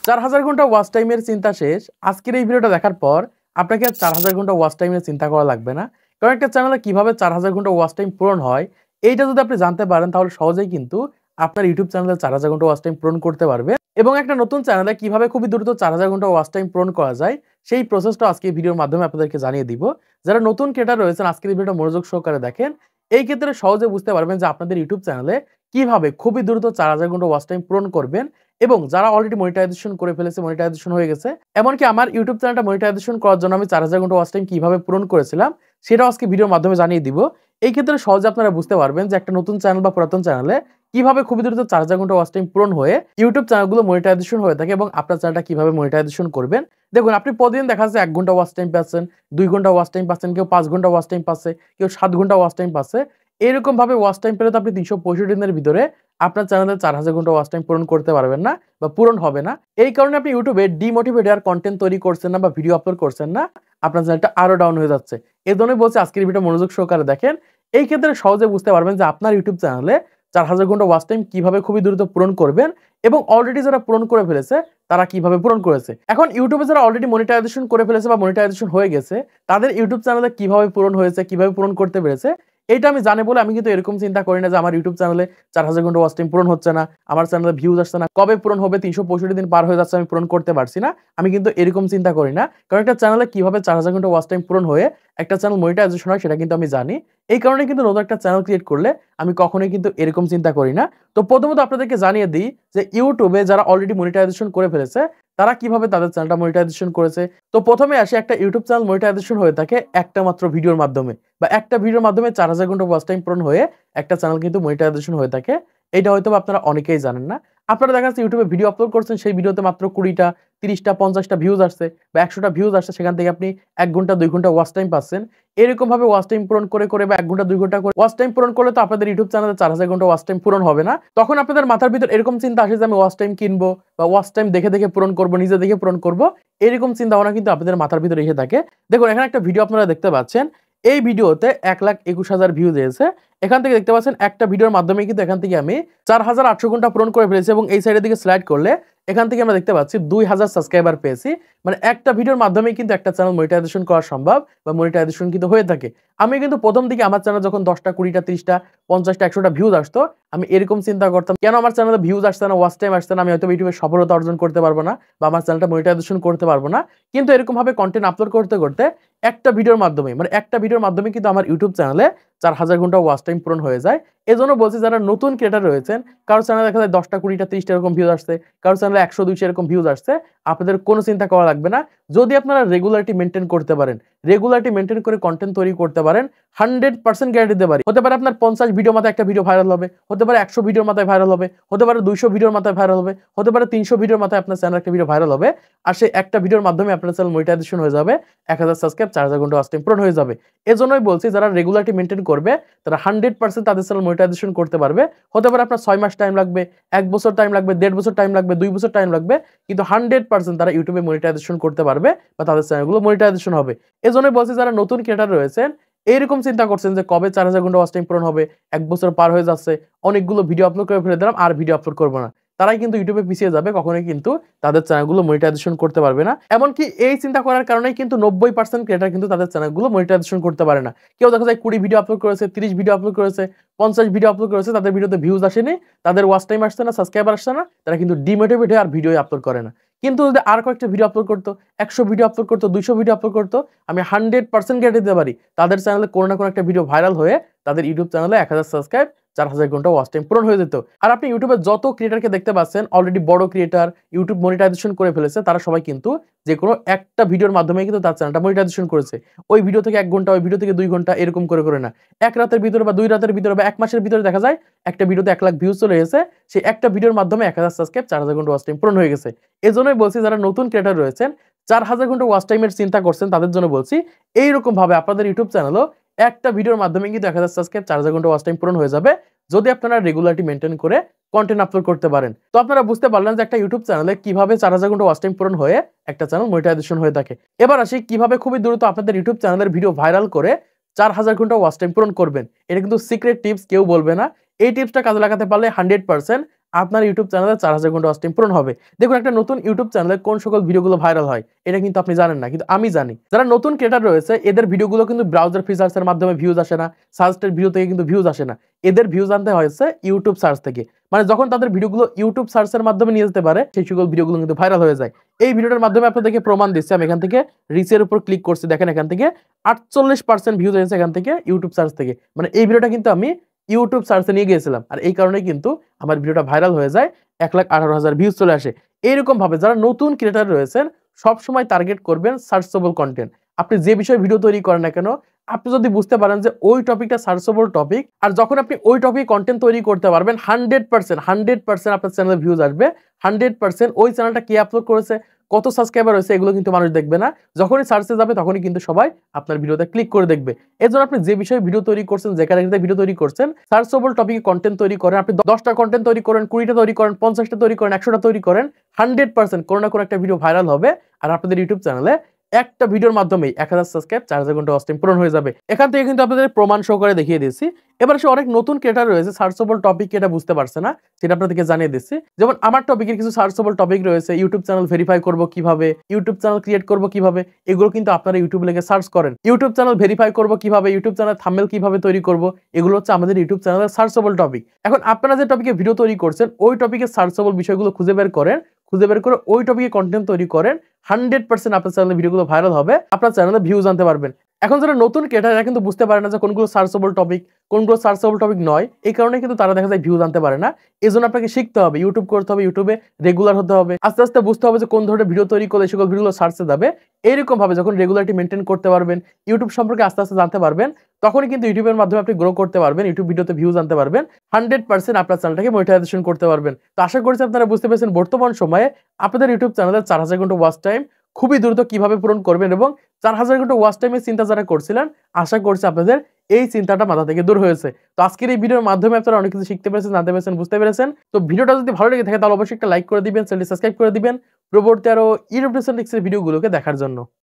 4000 ঘন্টা ওয়াচ টাইমের চিন্তা শেষ। আজকের এই ভিডিওটা দেখার পর আপনাকে আর 4000 ঘন্টা ওয়াচ টাইমের চিন্তা করা লাগবে না। কারণ একটা চ্যানেলে কিভাবে 4000 ঘন্টা ওয়াচ টাইম পূরণ হয় এইটা যদি আপনি জানতে পারেন তাহলে সহজেই কিন্তু আপনার ইউটিউব চ্যানেলে 4000 ঘন্টা ওয়াচ টাইম পূরণ করতে পারবে। এবং একটা নতুন চ্যানেলে কিভাবে খুবই দ্রুত 4000 ঘন্টা ওয়াচ টাইম পূরণ করা যায় সেই প্রসেসটা আজকে এই ভিডিওর মাধ্যমে আপনাদেরকে জানিয়ে দিব। যারা নতুন ক্রিয়েটর রয়েছেন আজকের এই ভিডিওটা মনোযোগ সহকারে দেখেন। এই ক্ষেত্রে সহজে বুঝতে পারবেন যে আপনাদের ইউটিউব চ্যানেলে কিভাবে খুবই দ্রুত 4000 ঘন্টা ওয়াচ টাইম পূরণ করবেন। এবং যারা অলরেডি মনিটাইজেশন করে ফেলেছে, মনিটাইজেশন হয়ে গেছে, এমনকি আমার ইউটিউব চ্যানেলটা মনিটাইজেশন করার জন্য আমি 4000 ঘন্টা ওয়াচ টাইম কিভাবে পূরণ করেছিলাম সেটাও আজকে ভিডিওর মাধ্যমে জানিয়ে দিব। এই ক্ষেত্রে সহজে আপনারা বুঝতে পারবেন যে একটা নতুন চ্যানেল বা পুরাতন চ্যানেলে কিভাবে খুবই দ্রুত 4000 ঘন্টা ওয়াচ টাইম পূরণ হয়ে ইউটিউব চ্যানেলগুলো মনিটাইজেশন হয়ে থাকে এবং আপনার চ্যানেলটা কিভাবে মনিটাইজেশন করবেন। দেখুন, আপনি প্রতিদিন দেখা যাচ্ছে 1 ঘন্টা ওয়াচ টাইম পাচ্ছেন, 2 ঘন্টা ওয়াচ টাইম পাচ্ছেন, কেউ 5 ঘন্টা ওয়াচ টাইম পাচ্ছে, কেউ 7 ঘন্টা ওয়াচ টাইম পাচ্ছে। এরকম ভাবে ওয়াচ টাইম পেলে তো আপনি 365 দিনের ভিতরে আপনার চ্যানেলে 4000 ঘন্টা ওয়াচ টাইম পূরণ করতে পারবেন না বা পূরণ হবে না। এই কারণে আপনি ইউটিউবে ডিমোটিভেটেড কন্টেন্ট তৈরি করছেন না বা ভিডিও আপলোড করছেন না, আপনার চ্যানেলটা আরো ডাউন হয়ে যাচ্ছে। এই জন্যই বলছি আজকের ভিডিও মনোযোগ সহকারে দেখেন। এই ক্ষেত্রে সহজে বুঝতে পারবেন যে আপনার ইউটিউব চ্যানেলে 4000 ঘন্টা ওয়াচ টাইম কিভাবে খুবই দ্রুত পূরণ করবেন এবং অলরেডি যারা পূরণ করে ফেলেছে তারা কিভাবে পূরণ করেছে। এখন ইউটিউবে যারা অলরেডি মনিটাইজেশন করে ফেলেছে বা মনিটাইজেশন হয়ে গেছে তাদের ইউটিউব চ্যানেলে কিভাবে পূরণ হয়েছে, কিভাবে পূরণ করতে পেরেছে এটা আমি জানি বলে আমি কিন্তু এরকম চিন্তা করি না যে আমার ইউটিউব চ্যানেলে 4000 ঘন্টা ওয়াচ টাইম পূরণ হচ্ছে না, আমার চ্যানেলে ভিউজ আসছে না, কবে পূরণ হবে, 365 দিন পার হয়ে যাচ্ছে আমি পূরণ করতে পারছি না। আমি কিন্তু এরকম চিন্তা করি না, কারণ একটা চ্যানেলে কিভাবে 4000 ঘন্টা ওয়াচ টাইম পূরণ হয়ে একটা চ্যানেল মনিটাইজেশন হয় সেটা কিন্তু আমি জানি। এই কারণে কিন্তু নতুন একটা চ্যানেল ক্রিয়েট করলে আমি কখনোই কিন্তু এরকম চিন্তা করি না। তো প্রথমত আপনাদেরকে জানিয়ে দিই যে ইউটিউবে যারা অলরেডি মনিটাইজেশন করে ফেলেছে তারা কিভাবে তাদের চ্যানেলটা মনিটাইজেশন করেছে। তো প্রথমে আসে একটা ইউটিউব চ্যানেল মনিটাইজেশন হয়ে থাকে একটা মাত্র ভিডিওর মাধ্যমে বা একটা ভিডিওর মাধ্যমে 4000 ঘন্টা ওয়াচ টাইম পূরণ হয়ে একটা চ্যানেল কিন্তু মনিটাইজেশন হয়ে থাকে। এটা হয়তো আপনারা অনেকেই জানেন না। আপনারা দেখা যাচ্ছে ইউটিউবে ভিডিও আপলোড করছেন, সেই ভিডিওতে মাত্র 20টা 30টা 50টা ভিউজ আসছে বা 100টা ভিউজ আসছে, সেখান থেকে আপনি 1 ঘন্টা 2 ঘন্টা ওয়াচ টাইম পাচ্ছেন। এরকম ভাবে ওয়াচ টাইম পূরণ করে করে বা 1 ঘন্টা 2 ঘন্টা করে ওয়াচ টাইম পূরণ করলে তো আপনাদের ইউটিউব চ্যানেলে 4000 ঘন্টা ওয়াচ টাইম পূরণ হবে না। তখন আপনাদের মাথার ভিতর এরকম চিন্তা আসে যে আমি ওয়াচ টাইম কিনবো বা ওয়াচ টাইম দেখে দেখে পূরণ করবো, নিজে দেখে পূরণ করবো, এরকম চিন্তা ভাবনা কিন্তু আপনাদের মাথার ভিতরে এসে থাকে। দেখুন, এখানে একটা ভিডিও আপনারা দেখতে পাচ্ছেন। এই ভিডিওতে 1,21,000 ভিউজ এসেছে। এখান থেকে দেখতে পাচ্ছেন একটা ভিডিওর মাধ্যমে কিন্তু এখান থেকে আমি 4800 ঘন্টা পূরণ করে ফেলেছি এবং এই সাইডের দিকে স্লাইড করলে এখান থেকে আমরা দেখতে পাচ্ছি 2000 সাবস্ক্রাইবার পেয়েছি। মানে একটা ভিডিওর মাধ্যমে কিন্তু একটা চ্যানেল মনিটাইজেশন করা সম্ভব বা মনিটাইজেশন কিন্তু হয়ে থাকে। আমি কিন্তু প্রথম দিকে আমার চ্যানেল যখন 10টা 20টা 30টা 50টা 100টা ভিউজ আসতো আমি এরকম চিন্তা করতাম কেন আমার চ্যানেলে ভিউজ আসছে না, ওয়াচ টাইম আসছে না, আমি হয়তো ইউটিউবে সফলতা অর্জন করতে পারবো না বা আমার চ্যানেলটা মনিটাইজেশন করতে পারবো না। কিন্তু এরকম ভাবে কন্টেন্ট আপলোড করতে করতে একটা ভিডিওর মাধ্যমে কিন্তু আমার ইউটিউব চ্যানেলে 4000 ঘন্টা ওয়াচ টাইম পূরণ হয়ে যায়। এজন্য বলছি যারা নতুন ক্রিয়েটর রয়েছেন, কারো চ্যানেলে দেখা যায় 10টা 20টা 30টা এরকম ভিউজ আসছে, কারো চ্যানেলে 100 200 এরকম ভিউজ আসছে, আপনাদের কোনো চিন্তা করা লাগবে না। যদি আপনারা রেগুলারিটি মেইনটেইন করতে পারেন, রেগুলারিটি মেইনটেইন করে কন্টেন্ট তৈরি করতে পারেন, 100% গ্যারান্টি দিতে পারি। হতে পারে আপনার 50 ভিডিও মাথায় একটা ভিডিও ভাইরাল হবে, হতে পারে 100 ভিডিওর মাথায় ভাইরাল হবে, হতে পারে 200 ভিডিওর মাথায় ভাইরাল হবে, হতে পারে 300 ভিডিওর মাথায় আপনার চ্যানেলে একটা ভিডিও ভাইরাল হবে। আর সেই একটা ভিডিওর মাধ্যমে আপনার চ্যানেল মনিটাইজেশন হয়ে যাবে, 1000 সাবস্ক্রাইব, 4000 ঘন্টা ওয়াচ টাইম পূরণ হয়ে যাবে। এজন্যই বলছি যারা রেগুলারিটি মেইনটেইন করবে তারা 100% তাদের চ্যানেল মনিটাইজেশন করতে পারবে। হতে পারে আপনার 6 মাস টাইম লাগবে, 1 বছর টাইম লাগবে, 1.5 বছর টাইম লাগবে, 2 বছর টাইম লাগবে, কিন্তু 100% তারা ইউটিউবে মনিটাইজেশন করতে পারবে বা তাদের চ্যানেলগুলো মনিটাইজেশন হবে। এজন্যই বলছি যারা নতুন ক্রিয়েটর রয়েছেন এইরকম চিন্তা করছেন যে কবে 4000 ঘন্টা ওয়াচ টাইম পূরণ হবে, 1 বছর পার হয়ে যাচ্ছে, অনেকগুলো ভিডিও আপলোড করে ফেলে দিলাম আর ভিডিও আপলোড করবো না, তারাই কিন্তু ইউটিউবে পিছিয়ে যাবে, কখনোই কিন্তু তাদের চ্যানেলগুলো মনিটাইজেশন করতে পারবে না। এমনকি এই চিন্তা করার কারণেই কিন্তু 90% ক্রিয়েটর কিন্তু তাদের চ্যানেলগুলো মনিটাইজেশন করতে পারে না। কেউ দেখা যায় 20 ভিডিও আপলোড করেছে, 30 ভিডিও আপলোড করেছে, 50 ভিডিও আপলোড করেছে, তাদের ভিডিওতে ভিউজ আসেনি, তাদের ওয়াচ টাইম আসছে না, সাবস্ক্রাইবার আসছে না, তারা কিন্তু ডিমোটিভেট হয়ে আর ভিডিও আপলোড করে না। কিন্তু যদি আর কয়েকটা ভিডিও আপলোড করতো, 100 ভিডিও আপলোড করতো, 200 ভিডিও আপলোড করতো, আমি 100% গ্যারান্টি দিতে পারি তাদের চ্যানেলে কোনো না কোনো একটা ভিডিও ভাইরাল হয়ে তাদের ইউটিউব চ্যানেলে 1000 সাবস্ক্রাইব, 4000 ঘন্টা ওয়াচ টাইম পূরণ হয়ে যেত। আর আপনি ইউটিউবে যত ক্রিয়েটরকে দেখতে পাচ্ছেন অলরেডি বড় ক্রিয়েটর, ইউটিউব মনিটাইজেশন করে ফেলেছে, তারা সবাই কিন্তু যে কোনো একটা ভিডিওর মাধ্যমে কিন্তু তার চ্যানেলটা মনিটাইজেশন করেছে। ওই ভিডিও থেকে 1 ঘন্টা, ওই ভিডিও থেকে 2 ঘন্টা এরকম করে করে না, এক রাতের ভিতরে বা 2 রাতের ভিতরে বা 1 মাসের ভিতরে দেখা যায় একটা ভিডিওতে 1 লাখ ভিউজ চলে এসেছে, সেই একটা ভিডিওর মাধ্যমে 1000 সাবস্ক্রাইব, 4000 ঘন্টা ওয়াচ টাইম পূরণ হয়ে গেছে। এজন্যই বলছি যারা নতুন ক্রিয়েটর রয়েছেন 4000 ঘন্টা ওয়াচ টাইমের চিন্তা করছেন তাদের জন্য বলছি এইরকম ভাবে আপনাদের ইউটিউব চ্যানেলও একটা ভিডিওর মাধ্যমে কিন্তু 1000 সাবস্ক্রাইব, 4000 ঘন্টা ওয়াচ টাইম পূরণ হয়ে যাবে যদি আপনারা রেগুলারিটি মেইনটেইন করে কন্টেন্ট আপলোড করতে পারেন। তো আপনারা বুঝতে পারলেন যে একটা ইউটিউব চ্যানেলে কিভাবে 4000 ঘন্টা ওয়াচ টাইম পূরণ হয়ে একটা চ্যানেল মনিটাইজেশন হয়ে থাকে। এবার আসি কিভাবে খুবই দ্রুত আপনাদের ইউটিউব চ্যানেলের ভিডিও ভাইরাল করে 4000 ঘন্টা ওয়াচ টাইম পূরণ করবেন। এটা কিন্তু সিক্রেট টিপস, কেউ বলবে না। এই টিপসটা কাজে লাগাতে পারলে 100% আপনার ইউটিউব চ্যানেলে 4000 ঘন্টা ওয়াচ টাইম পূরণ হবে। দেখুন একটা নতুন ইউটিউব চ্যানেলে কোন সকল ভিডিওগুলো ভাইরাল হয় এটা কিন্তু আপনি জানেন না, কিন্তু আমি জানি। যারা নতুন ক্রিয়েটর রয়েছে এদের ভিডিওগুলো কিন্তু ব্রাউজার ফিচার্স এর মাধ্যমে ভিউজ আসে না, সার্চের ভিডিও থেকে কিন্তু ভিউজ আসে না। এদের ভিউজ আনতে হয়েছে ইউটিউব সার্চ থেকে। মানে যখন তাদের ভিডিওগুলো ইউটিউব সার্চের মাধ্যমে নিয়ে যেতে পারে সেই সকল ভিডিওগুলো কিন্তু ভাইরাল হয়ে যায়। এই ভিডিওটার মাধ্যমে আপনাদেরকে প্রমাণ দিচ্ছি। আমি এখান থেকে রিচের উপর ক্লিক করছি, দেখেন এখান থেকে 48% ভিউজ এসেছে এখান থেকে ইউটিউব সার্চ থেকে। মানে এই ভিডিওটা কিন্তু আমি ইউটিউব সার্চে নিয়ে গিয়েছিলাম, আর এই কারণেই কিন্তু আমার ভিডিওটা ভাইরাল হয়ে যায়, 1,18,000 ভিউজ চলে আসে। এইরকম ভাবে যারা নতুন ক্রিয়েটর রয়েছেন সবসময় টার্গেট করবেন সার্চেবল কন্টেন্ট। আপনি যে বিষয়ে ভিডিও তৈরি করেন না কেন, আপনি যদি বুঝতে পারেন যে ওই টপিকটা সার্চেবল টপিক, আর যখন আপনি ওই টপিক কন্টেন্ট তৈরি করতে পারবেন 100% আপনার চ্যানেলে ভিউজ আসবে। 100% ওই চ্যানেলটা কে আপলোড করেছে, কত সাবস্ক্রাইবার হয়েছে এগুলো কিন্তু মানুষ দেখবে না। যখনই সার্চে যাবে তখনই কিন্তু সবাই আপনার ভিডিওতে ক্লিক করে দেখবে। এজন্য আপনি যে বিষয়ে ভিডিও তৈরি করছেন, যে ক্যাটাগরিতে ভিডিও তৈরি করছেন, সার্চেবল টপিকে কন্টেন্ট তৈরি করেন। আপনি 10টা কন্টেন্ট তৈরি করেন, 20টা তৈরি করেন, 50টা তৈরি করেন, 100টা তৈরি করেন, 100% কোনো না কোনো একটা ভিডিও ভাইরাল হবে। আর আপনাদের ইউটিউব চ্যানেলে একটা ভিডিওর মাধ্যমেই 1000 সাবস্ক্রাইব, 4000 ঘন্টা ওয়াচ টাইম পূরণ হয়ে যাবে। এখান থেকে কিন্তু আপনাদের প্রমাণ সহকারে দেখিয়ে দিয়েছি। এবার সে অনেক নতুন ক্রিয়েটর রয়েছে সার্চেবল টপিক এটা বুঝতে পারছে না, সেটা আপনাদেরকে জানিয়ে দিচ্ছি। যেমন আমার টপিকের কিছু সার্চেবল টপিক রয়েছে, ইউটিউব চ্যানেল ভেরিফাই করব কিভাবে, ইউটিউব চ্যানেল ক্রিয়েট করব কিভাবে, এগুলো কিন্তু আপনারা ইউটিউব লিখে সার্চ করেন। ইউটিউব চ্যানেল ভেরিফাই করব কিভাবে, ইউটিউব চ্যানেল থাম্বনেল কিভাবে তৈরি করব, এগুলো হচ্ছে আমাদের ইউটিউব চ্যানেলের সার্চেবল টপিক। এখন আপনারা যে টপিকে ভিডিও তৈরি করছেন ওই টপিকের সার্চেবল বিষয়গুলো খুঁজে বের করেন, খুঁজে বের করে ওই টপিকে কন্টেন্ট তৈরি করেন। 100% আপনার চ্যানেলের ভিডিওগুলো ভাইরাল হবে, আপনার চ্যানেলে ভিউজ আনতে পারবেন। এখন যারা নতুন ক্রিয়েটর এরা কিন্তু বুঝতে পারে না যে কোনগুলো সার্চেবল টপিক, কোনগুলো সার্চেবল টপিক নয়। এই কারণে কিন্তু তারা দেখা যায় ভিউজ আনতে পারে না। এজন্য আপনাকে শিখতে হবে, ইউটিউব করতে হবে, ইউটিউবে রেগুলার হতে হবে। আস্তে আস্তে বুঝতে হবে যে কোন ধরনের ভিডিও তৈরি করলে সকল ভিডিওগুলো সার্চে যাবে। এইরকম ভাবে যখন রেগুলারিটি মেনটেন করতে পারবেন, ইউটিউব সম্পর্কে আস্তে আস্তে জানতে পারবেন, তখনই কিন্তু ইউটিউবের মাধ্যমে আপনি গ্রো করতে পারবেন, ইউটিউব ভিডিওতে ভিউজ আনতে পারবেন, 100% আপনার চ্যানেলটাকে মনিটাইজেশন করতে পারবেন। তো আশা করছি আপনারা বুঝতে পেরেছেন বর্তমান সময়ে আপনাদের ইউটিউব চ্যানেলের 4000 ঘন্টা ওয়াচ টাইম খুবই দ্রুত কিভাবে পূরণ করবেন, এবং 4000 ঘন্টা ওয়াচ টাইমের চিন্তা যারা করছিলেন আশা করছি আপনাদের এই চিন্তাটা মাথা থেকে দূর হয়েছে। তো আজকের এই ভিডিওর মাধ্যমে আপনারা অনেক কিছু শিখতে পেরেছেন, জানতে পেরেছেন, বুঝতে পেরেছেন। তো ভিডিওটা যদি ভালো লেগে থাকে তাহলে অবশ্যই একটা লাইক করে দিবেন, চ্যানেলটি সাবস্ক্রাইব করে দিবেন পরবর্তী আরো ইউটিউব টিপস এর ভিডিওগুলোকে দেখার জন্য।